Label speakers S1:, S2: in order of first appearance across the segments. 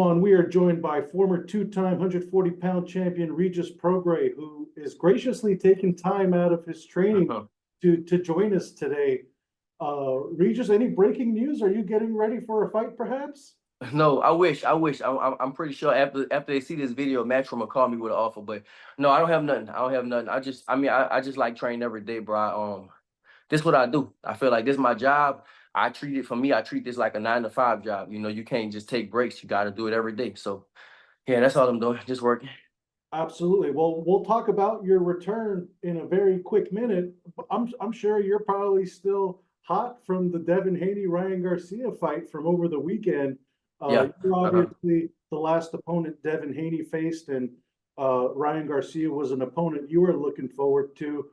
S1: on, we are joined by former two-time 140-pound champion Regis Prograis, who is graciously taking time out of his training to join us today. Regis, any breaking news? Are you getting ready for a fight, perhaps?
S2: No, I wish. I'm pretty sure after they see this video, Matchroom will call me with an offer. But no, I don't have nothing. I just like training every day, bro. This is what I do. I feel like this is my job. I treat this like a 9-to-5 job. You know, you can't just take breaks. You got to do it every day. So yeah, that's all I'm doing. Just working.
S1: Absolutely. Well, we'll talk about your return in a very quick minute. I'm sure you're probably still hot from the Devin Haney Ryan Garcia fight from over the weekend.
S2: Yeah.
S1: You're obviously the last opponent Devin Haney faced, and Ryan Garcia was an opponent you were looking forward to.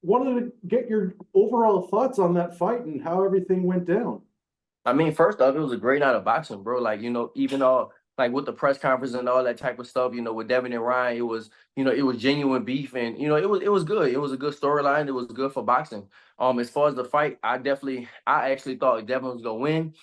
S1: Wanted to get your overall thoughts on that fight and how everything went down.
S2: I mean, first off, it was a great night of boxing, bro. Like, you know, even all like with the press conference and all that type of stuff, you know, with Devin and Ryan, it was genuine beef, and it was good. It was a good storyline. It was good for boxing. As far as the fight, I actually thought Devin was gonna win.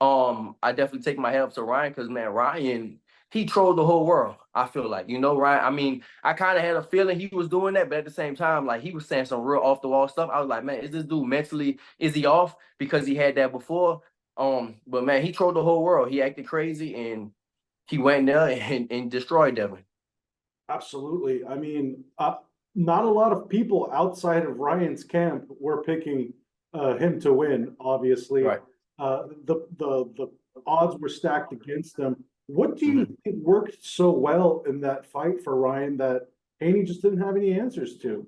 S2: I definitely take my hat up to Ryan because, man, Ryan, he trolled the whole world. I feel like, Ryan. I mean, I kind of had a feeling he was doing that, but at the same time, like, he was saying some real off the wall stuff. I was like, man, is this dude mentally, is he off because he had that before? But man, he trolled the whole world. He acted crazy, and he went there and destroyed Devin.
S1: Absolutely. I mean, not a lot of people outside of Ryan's camp were picking him to win. Obviously,
S2: Right.
S1: The odds were stacked against him. What do you think worked so well in that fight for Ryan that Haney just didn't have any answers to?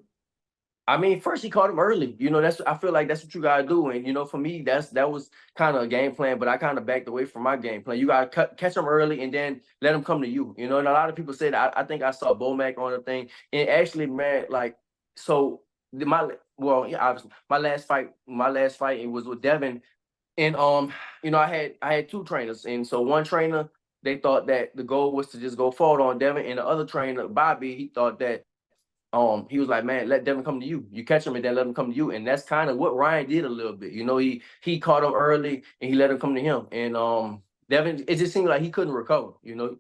S2: I mean, first he caught him early. I feel like that's what you gotta do. And for me, that was kind of a game plan, but I kind of backed away from my game plan. You gotta catch him early and then let him come to you. And a lot of people said I think I saw Bomac on the thing. And actually, man, like, so obviously my last fight it was with Devin. And I had two trainers. And so one trainer, they thought that the goal was to just go forward on Devin, and the other trainer, Bobby, he thought that he was like, man, let Devin come to you. You catch him and then let him come to you. And that's kind of what Ryan did a little bit. He caught him early and he let him come to him. And Devin, it just seemed like he couldn't recover,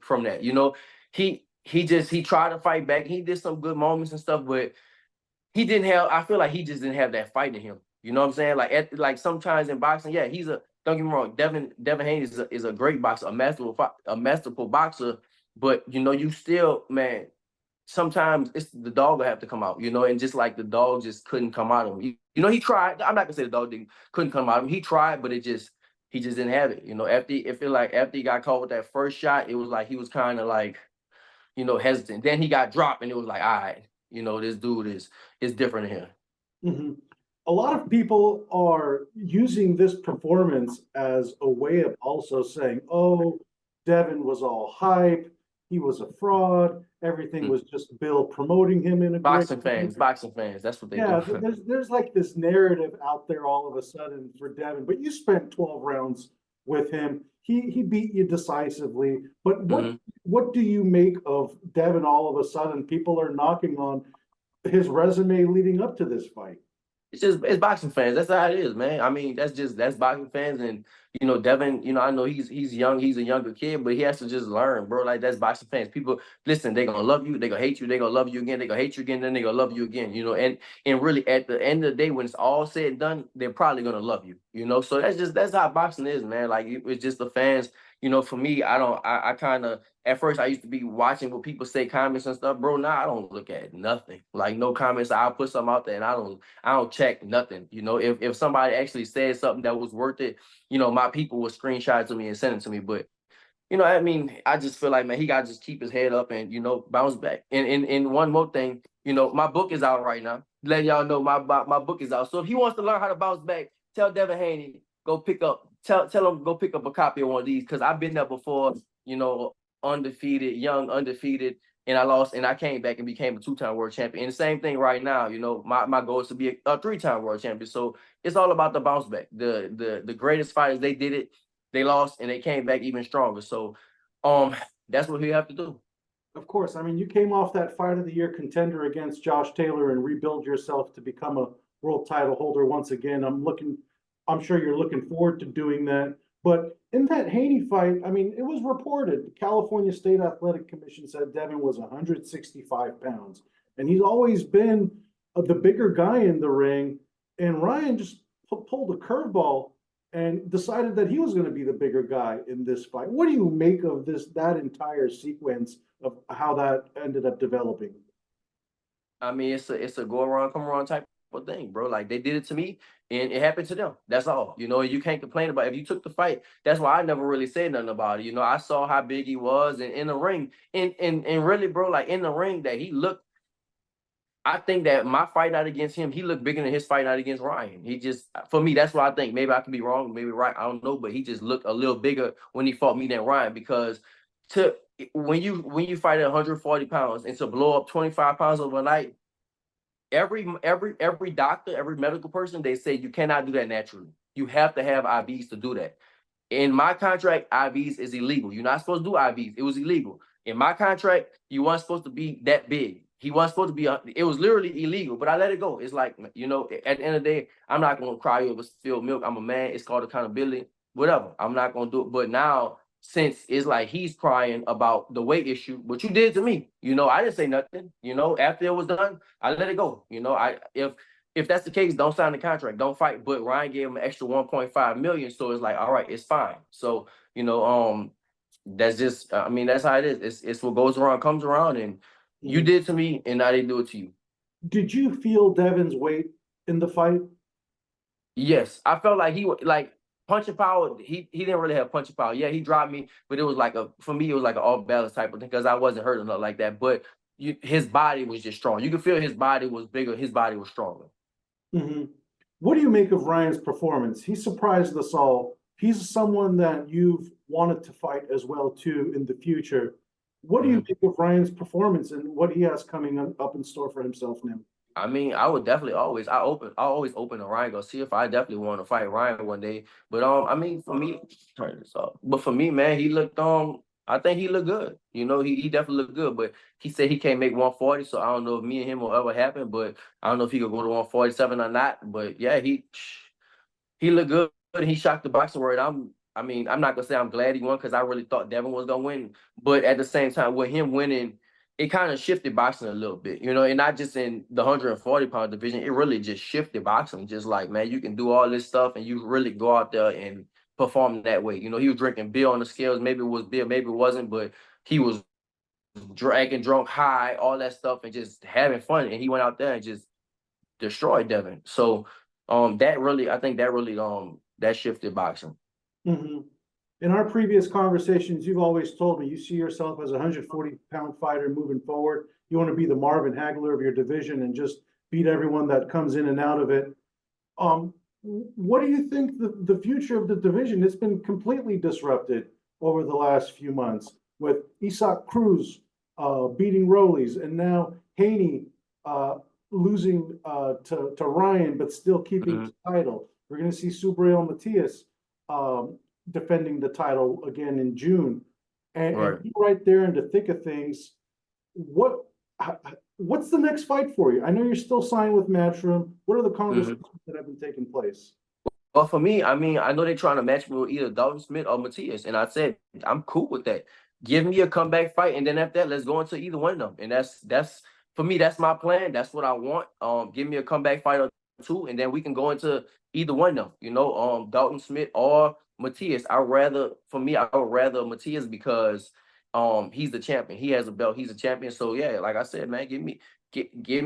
S2: from that. He tried to fight back. He did some good moments and stuff, but I feel like he just didn't have that fight in him. You know what I'm saying? Like sometimes in boxing, yeah, don't get me wrong, Devin Haney is a great boxer, a masterful boxer, but you still, man, sometimes it's the dog will have to come out, and just like the dog just couldn't come out of him. He tried. I'm not gonna say the dog couldn't come out of him. He tried, but he just didn't have it. After he got caught with that first shot, it was like he was kind of like, hesitant. Then he got dropped, and it was like, all right, this dude is different here.
S1: Mm-hmm. A lot of people are using this performance as a way of also saying, oh, Devin was all hype. He was a fraud. Everything was just Bill promoting him in a
S2: boxing fans. That's what they do.
S1: Yeah, there's like this narrative out there all of a sudden for Devin, but you spent 12 rounds with him. He beat you decisively. But what do you make of Devin all of a sudden? People are knocking on his resume leading up to this fight.
S2: It's boxing fans. That's how it is, man. I mean, that's boxing fans. And Devin, I know he's young, he's a younger kid, but he has to just learn, bro. Like, that's boxing fans. People, listen, they're gonna love you, they're gonna hate you, they're gonna love you again, they're gonna hate you again, then they're gonna love you again, and really at the end of the day, when it's all said and done, they're probably gonna love you, So that's how boxing is, man. Like, it's just the fans. For me, I kind of, at first I used to be watching what people say, comments and stuff, bro. Now I don't look at nothing. Like, no comments. I'll put something out there and I don't check nothing. If somebody actually said something that was worth it, my people will screenshot it to me and send it to me. But I mean, I just feel like, man, he got to just keep his head up and bounce back. And one more thing, my book is out right now. Let y'all know my book is out. So if he wants to learn how to bounce back, tell Devin Haney, go pick up. Tell him go pick up a copy of one of these, because I've been there before, undefeated, young, undefeated, and I lost, and I came back and became a 2-time world champion. And the same thing right now, my goal is to be a 3-time world champion. So it's all about the bounce back. The greatest fighters, they did it, they lost, and they came back even stronger. So that's what we have to do.
S1: Of course. I mean, you came off that Fight of the Year contender against Josh Taylor and rebuild yourself to become a world title holder once again. I'm sure you're looking forward to doing that. But in that Haney fight, I mean, it was reported, the California State Athletic Commission said Devin was 165 pounds. And he's always been the bigger guy in the ring. And Ryan just pulled a curveball and decided that he was going to be the bigger guy in this fight. What do you make of that entire sequence of how that ended up developing?
S2: I mean, it's a go around, come around type of thing, bro. Like they did it to me, and it happened to them. That's all. You know, you can't complain about it. If you took the fight. That's why I never really said nothing about it. You know, I saw how big he was, and in the ring, and really, bro, like in the ring, that he looked. I think that my fight night against him, he looked bigger than his fight night against Ryan. He just, for me, that's what I think. Maybe I could be wrong, maybe right. I don't know, but he just looked a little bigger when he fought me than Ryan because to when you fight at 140 pounds and to blow up 25 pounds overnight, every doctor, every medical person, they say you cannot do that naturally. You have to have IVs to do that. In my contract, IVs is illegal. You're not supposed to do IVs. It was illegal. In my contract, you weren't supposed to be that big. He wasn't supposed to be, it was literally illegal, but I let it go. It's like, you know, at the end of the day, I'm not going to cry over spilled milk. I'm a man. It's called accountability, whatever. I'm not going to do it. But now, since it's like he's crying about the weight issue, what you did to me, you know, I didn't say nothing. You know, after it was done, I let it go. You know, if that's the case, don't sign the contract, don't fight. But Ryan gave him an extra 1.5 million, so it's like, all right, it's fine. So you know, that's just, I mean, that's how it is. It's what goes around comes around, and you did to me, and now they do it to you.
S1: Did you feel Devin's weight in the fight?
S2: Yes, I felt like he was like punching power. He didn't really have punching power. Yeah, he dropped me, but it was like for me, it was like an off balance type of thing because I wasn't hurting nothing like that. But his body was just strong. You could feel his body was bigger. His body was stronger.
S1: Mm-hmm. What do you make of Ryan's performance? He surprised us all. He's someone that you've wanted to fight as well too in the future. What do you make of Ryan's performance and what he has coming up in store for himself now?
S2: I mean, I would definitely I always open to Ryan Garcia if I definitely want to fight Ryan one day. But I mean, for me, turn this off. But for me, man, he looked I think he looked good. You know, he definitely looked good. But he said he can't make 140, so I don't know if me and him will ever happen. But I don't know if he could go to 147 or not. But yeah, he looked good. He shocked the boxing world. I mean, I'm not gonna say I'm glad he won because I really thought Devin was gonna win. But at the same time, with him winning, it kind of shifted boxing a little bit, you know, and not just in the 140-pound division. It really just shifted boxing. Just like, man, you can do all this stuff and you really go out there and perform that way. You know, he was drinking beer on the scales. Maybe it was beer, maybe it wasn't, but he was dragging drunk high, all that stuff, and just having fun. And he went out there and just destroyed Devin. So that really, I think that really that shifted boxing.
S1: Mm-hmm. In our previous conversations, you've always told me you see yourself as a 140-pound fighter moving forward. You want to be the Marvin Hagler of your division and just beat everyone that comes in and out of it. What do you think the future of the division? It's been completely disrupted over the last few months with Maouk Cruz beating Rollies and now Haney losing to Ryan, but still keeping the title. We're going to see Subriel Matias defending the title again in June. And right there in the thick of things, what's the next fight for you? I know you're still signed with Matchroom. What are the conversations that have been taking place?
S2: Well, for me, I mean, I know they're trying to match me with either Dalton Smith or Matias, and I said I'm cool with that. Give me a comeback fight, and then after that, let's go into either one of them. And that's for me. That's my plan. That's what I want. Give me a comeback fight or two, and then we can go into either one of them. You know, Dalton Smith or Matias. I would rather Matias because he's the champion. He has a belt. He's a champion. So yeah, like I said, man, give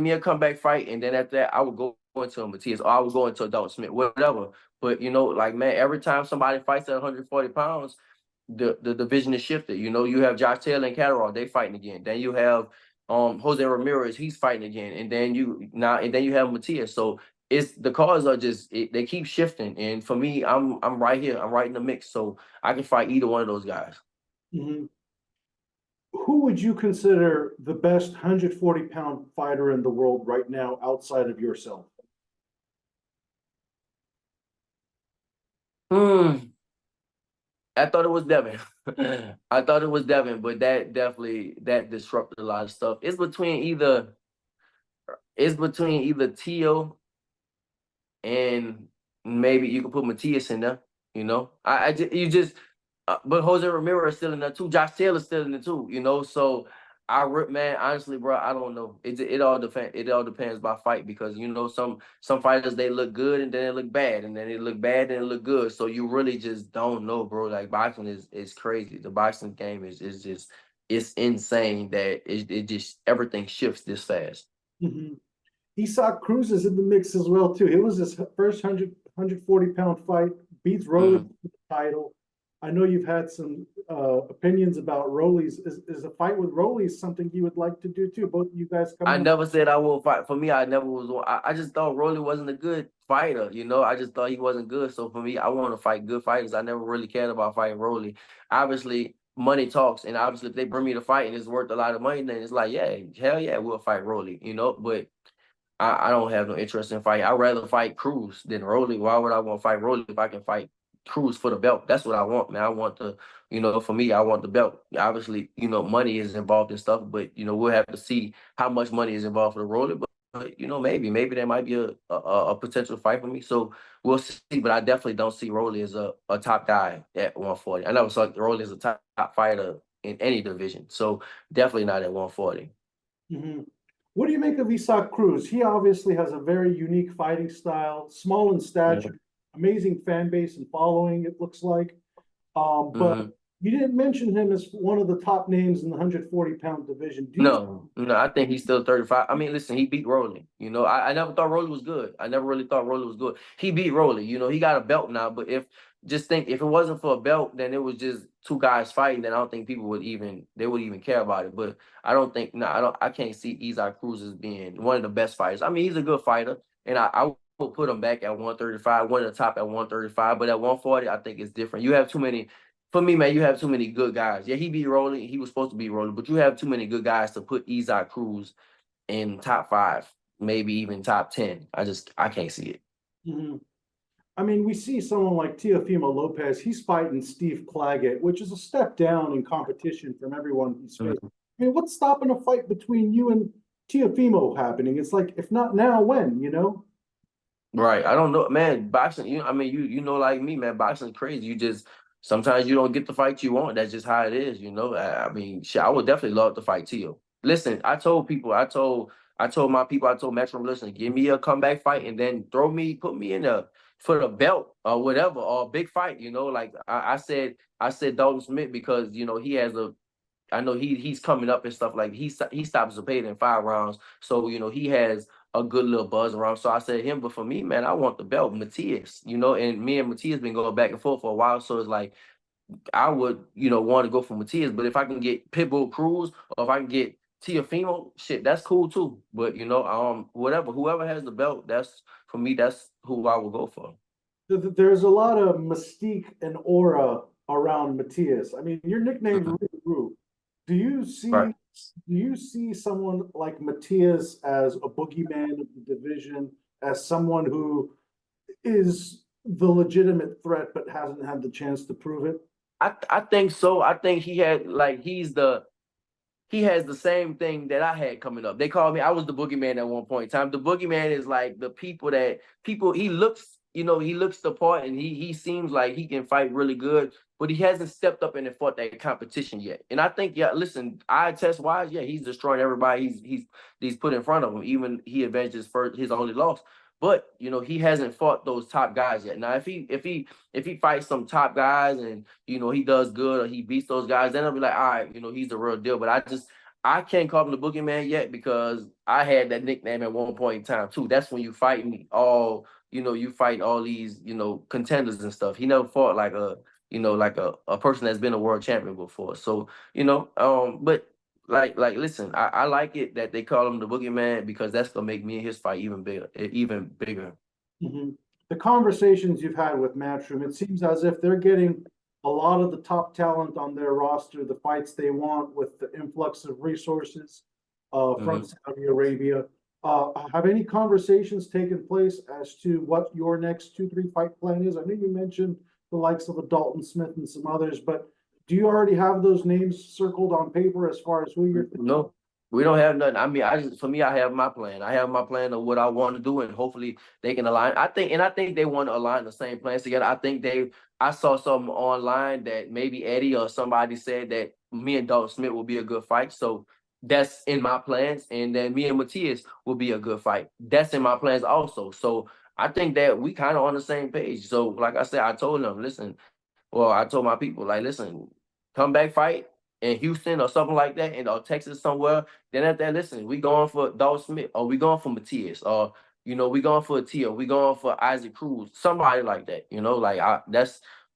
S2: me a comeback fight, and then after that, I would go into a Matias or I would go into a Dalton Smith, whatever. But you know, like man, every time somebody fights at 140 pounds, the division is shifted. You know, you have Josh Taylor and Catterall, they fighting again. Then you have Jose Ramirez, he's fighting again, and then you have Matias. So it's the cards are just they keep shifting. And for me, I'm right here. I'm right in the mix. So I can fight either one of those guys.
S1: Mm-hmm. Who would you consider the best 140-pound fighter in the world right now outside of yourself?
S2: I thought it was Devin. I thought it was Devin, but that definitely disrupted a lot of stuff. It's between either Teo and maybe you can put Matias in there. You know, you just, but Jose Romero is still in there too. Josh Taylor's still in there too. You know, so man, honestly, bro, I don't know. It all depends. It all depends by fight because you know some fighters they look good and then they look bad and then they look bad and they look good. So you really just don't know, bro. Like boxing is crazy. The boxing game is just it's insane that it just everything shifts this fast.
S1: Mhm. Isak Cruz is in the mix as well too. It was his first 140-pound fight, beats Rolly
S2: Mhm.
S1: for the title. I know you've had some opinions about Rolly's. Is a fight with Rolly something you would like to do too? Both of you guys
S2: I
S1: coming up.
S2: never said I will fight. For me, I never was. I just thought Rolly wasn't a good fighter. You know, I just thought he wasn't good. So for me, I want to fight good fighters. I never really cared about fighting Rolly. Obviously, money talks, and obviously, if they bring me to fight and it's worth a lot of money, then it's like, yeah, hell yeah, we'll fight Rolly. You know, but I don't have no interest in fighting. I'd rather fight Cruz than Rolly. Why would I want to fight Rolly if I can fight Cruz for the belt? That's what I want, man. I want the, you know, for me, I want the belt. Obviously, you know, money is involved in stuff, but you know, we'll have to see how much money is involved for the Rolly. But you know, maybe there might be a potential fight for me. So we'll see. But I definitely don't see Rolly as a top guy at 140. I never saw Rolly as a top fighter in any division. So definitely not at 140.
S1: Mhm. What do you make of Isak Cruz? He obviously has a very unique fighting style, small in stature, amazing fan base and following, it looks like. But
S2: Mm-hmm.
S1: you didn't mention him as one of the top names in the 140-pound division. Do you?
S2: No, I think he's still 35. I mean, listen, he beat Rolly. You know, I never thought Rolly was good. I never really thought Rolly was good. He beat Rolly. You know, he got a belt now. But if it wasn't for a belt, then it was just two guys fighting. Then I don't think people would even care about it. But I don't think I can't see Isaac Cruz as being one of the best fighters. I mean, he's a good fighter, and I will put him back at 135, one of the top at 135. But at 140, I think it's different. You have too many. For me, man, you have too many good guys. Yeah, he beat Rolly. He was supposed to be Rolly, but you have too many good guys to put Isaac Cruz in top 5, maybe even top 10. I can't see it.
S1: Mhm. I mean, we see someone like Teofimo Lopez. He's fighting Steve Claggett, which is a step down in competition from everyone he's faced.
S2: Mhm.
S1: I mean, what's stopping a fight between you and Teofimo happening? It's like, if not now, when? You know?
S2: Right. I don't know, man. Boxing, I mean, you know, like me, man. Boxing's crazy. You just sometimes you don't get the fight you want. That's just how it is, you know. I mean, shit, I would definitely love to fight Tio. Listen, I told people, I told my people, I told Metro, listen, give me a comeback fight and then put me in for the belt or whatever, or a big fight, you know. Like I said Dalton Smith because you know he has a I know he's coming up and stuff like he stops the paid in 5 rounds, so you know he has a good little buzz around. So I said him, but for me, man, I want the belt, Matias. You know, and me and Matias been going back and forth for a while, so it's like I would want to go for Matias, but if I can get Pitbull Cruz or if I can get Teofimo, shit, that's cool too. But whoever has the belt, that's for me, that's who I will go for.
S1: There's a lot of mystique and aura around Matias. I mean, your nickname's
S2: Mhm.
S1: Rudy Roo. Do you
S2: Right.
S1: see do you see someone like Matias as a boogeyman of the division, as someone who is the legitimate threat but hasn't had the chance to prove it?
S2: I think so. I think he has the same thing that I had coming up. They called me, I was the boogeyman at one point in time. The boogeyman is like the people he looks the part and he seems like he can fight really good, but he hasn't stepped up and fought that competition yet. And I think, yeah, listen, eye test wise, yeah, he's destroying everybody he's put in front of him. Even he avenged his only loss. But he hasn't fought those top guys yet. Now, if he fights some top guys and he does good or he beats those guys, then I'll be like, all right, he's the real deal. But I can't call him the boogeyman yet because I had that nickname at one point in time too. That's when you fight me all, you fight all these, contenders and stuff. He never fought like a person that's been a world champion before. So, but listen, I like it that they call him the boogeyman because that's gonna make me and his fight even bigger, even bigger.
S1: Mhm. The conversations you've had with Matchroom, it seems as if they're getting a lot of the top talent on their roster, the fights they want with the influx of resources from
S2: Mhm.
S1: Saudi Arabia. Have any conversations taken place as to what your next 2, 3 fight plan is? I know you mentioned the likes of a Dalton Smith and some others, but do you already have those names circled on paper as far as who you're thinking?
S2: No, We don't have nothing. I mean, for me, I have my plan. I have my plan of what I want to do, and hopefully they can align. I think they want to align the same plans together. I saw something online that maybe Eddie or somebody said that me and Dalton Smith will be a good fight. So that's in my plans, and then me and Matias will be a good fight. That's in my plans also. So I think that we kind of on the same page. So like I said, I told them, listen. Well, I told my people, like, listen, come back fight in Houston or something like that, in or Texas somewhere. Then after that, listen, we going for Dalton Smith, or we going for Matias, or we going for a T, or we going for Isaac Cruz, somebody like that. Like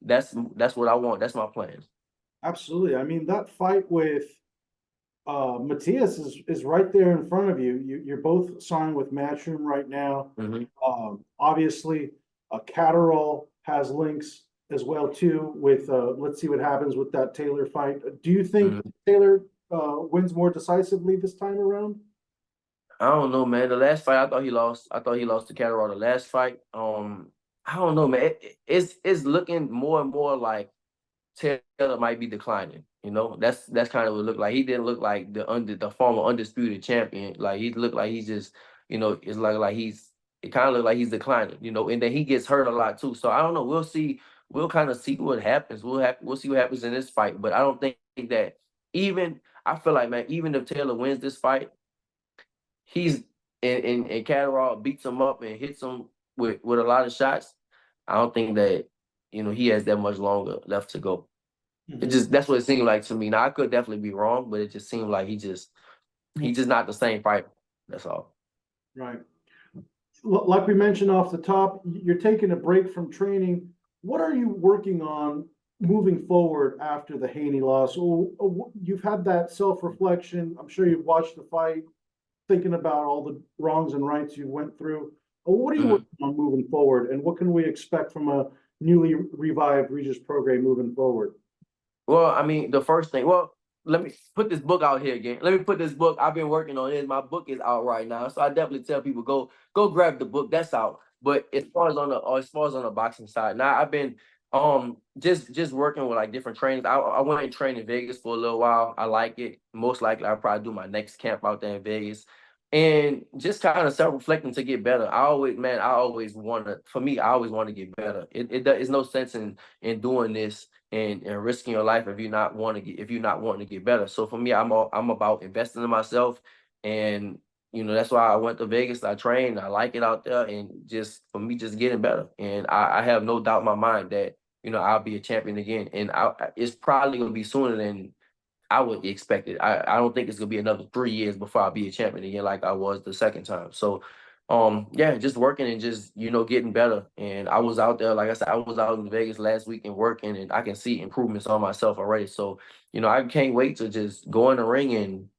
S2: that's what I want. That's my plans.
S1: Absolutely. I mean, that fight with Matias is right there in front of you. You're both signed with Matchroom right now.
S2: Hmm.
S1: Obviously, Catterall has links as well too. With let's see what happens with that Taylor fight. Do you think
S2: Hmm.
S1: Taylor wins more decisively this time around?
S2: I don't know, man. The last fight, I thought he lost. I thought he lost to Catterall the last fight. I don't know, man. It's looking more and more like Taylor might be declining. That's kind of what it looked like. He didn't look like the former undisputed champion. Like he looked like he's just, it's like it kind of looked like he's declining. And then he gets hurt a lot too. So I don't know. We'll see. We'll kind of see what happens. We'll see what happens in this fight. But I don't think that even I feel like, man, even if Taylor wins this fight, he's and Catterall beats him up and hits him with a lot of shots. I don't think that he has that much longer left to go. That's what it seemed like to me. Now I could definitely be wrong, but it just seemed like he's just not the same fighter. That's all.
S1: Right. Like we mentioned off the top, you're taking a break from training. What are you working on moving forward after the Haney loss? You've had that self-reflection. I'm sure you've watched the fight, thinking about all the wrongs and rights you went through. What are you
S2: Mhm.
S1: working on moving forward, and what can we expect from a newly revived Regis Prograis moving forward?
S2: Well, I mean, the first thing. Well, let me put this book out here again. Let me put this book. I've been working on it. My book is out right now, so I definitely tell people go grab the book. That's out. But as far as on the boxing side, now I've been just working with like different trainers. I went and trained in Vegas for a little while. I like it. Most likely, I'll probably do my next camp out there in Vegas. And just kind of self-reflecting to get better. I always want to. For me, I always want to get better. There's no sense in doing this and risking your life if you're not wanting to get better. So for me, I'm about investing in myself, and that's why I went to Vegas. I trained. I like it out there, and just for me, just getting better. And I have no doubt in my mind that I'll be a champion again, and it's probably gonna be sooner than I would expect it. I don't think it's gonna be another 3 years before I'll be a champion again, like I was the second time. So, yeah, just working and just getting better. And I was out there, like I said, I was out in Vegas last week and working, and I can see improvements on myself already. So, I can't wait to just go in the ring and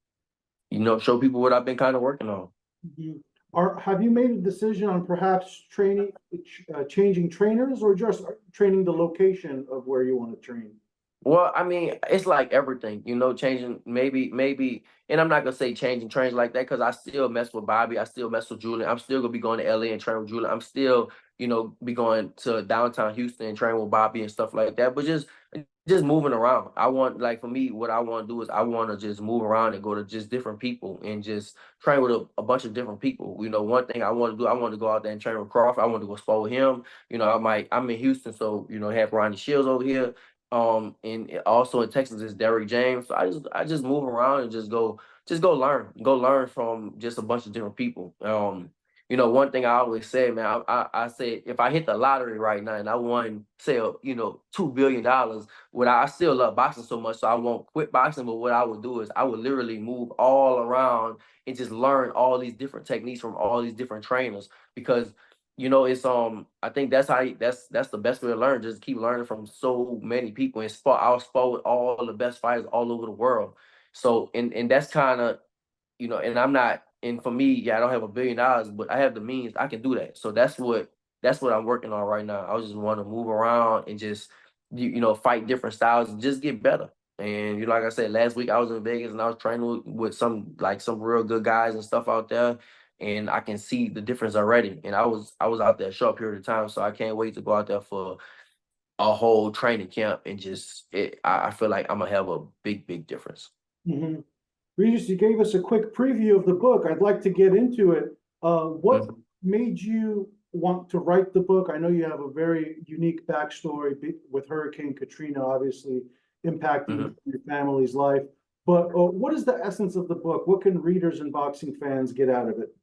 S2: show people what I've been kind of working on.
S1: Mhm. Have you made a decision on perhaps changing trainers, or just training the location of where you want to train?
S2: Well, I mean, it's like everything, changing maybe, and I'm not gonna say changing trains like that because I still mess with Bobby, I still mess with Julian. I'm still gonna be going to LA and train with Julian. I'm still, be going to downtown Houston and train with Bobby and stuff like that. But just moving around. I want, like, for me, what I want to do is I want to just move around and go to just different people and just train with a bunch of different people. One thing I want to do, I want to go out there and train with Crawford. I want to go spar with him. I'm in Houston, so have Ronnie Shields over here. And also in Texas is Derrick James. So I just move around and just go learn from just a bunch of different people. One thing I always say, man, I say if I hit the lottery right now and I won, say, $2 billion, what I still love boxing so much, so I won't quit boxing. But what I would do is I would literally move all around and just learn all these different techniques from all these different trainers because it's I think that's the best way to learn. Just keep learning from so many people and I'll spar with all the best fighters all over the world. So and that's kind of and I'm not, and for me, yeah, I don't have $1 billion, but I have the means. I can do that. So that's what I'm working on right now. I just want to move around and just fight different styles and just get better. And like I said, last week I was in Vegas and I was training with some real good guys and stuff out there, and I can see the difference already. And I was out there a short period of time, so I can't wait to go out there for a whole training camp and just I feel like I'm gonna have a big difference.
S1: Mhm. Regis, you gave us a quick preview of the book. I'd like to get into it. What made you want to write the book? I know you have a very unique backstory with Hurricane Katrina, obviously impacting your family's life. But what is the essence of the book? What can readers and boxing fans get out of it?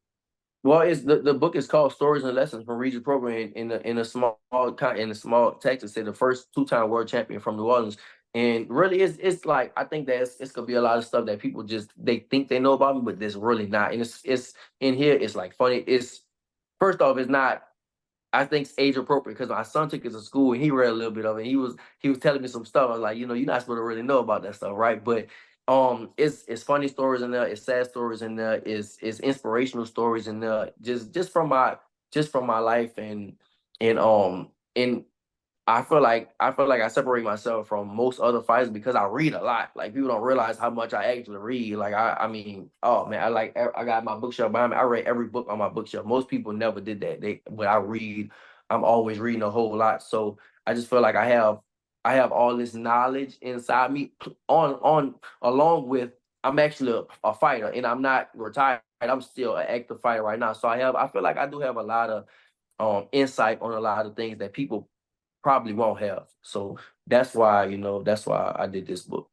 S2: Well, it's the book is called Stories and Lessons from Regis Prograis in a small text. It said the first two-time world champion from New Orleans. And really, it's like I think that it's gonna be a lot of stuff that people they think they know about me, but there's really not. And it's in here. It's like funny. It's first off, it's not. I think it's age appropriate because my son took it to school and he read a little bit of it. He was telling me some stuff. I was like, you're not supposed to really know about that stuff, right? But it's funny stories in there, it's sad stories in there, it's inspirational stories in there, just from my life and I feel like I separate myself from most other fighters because I read a lot. Like people don't realize how much I actually read. Like I mean, oh man, I got my bookshelf behind me. I read every book on my bookshelf. Most people never did that. When I read, I'm always reading a whole lot. So I just feel like I have all this knowledge inside me on along with I'm actually a fighter and I'm not retired. I'm still an active fighter right now. So I feel like I do have a lot of insight on a lot of things that people probably won't have. So that's why I did this book.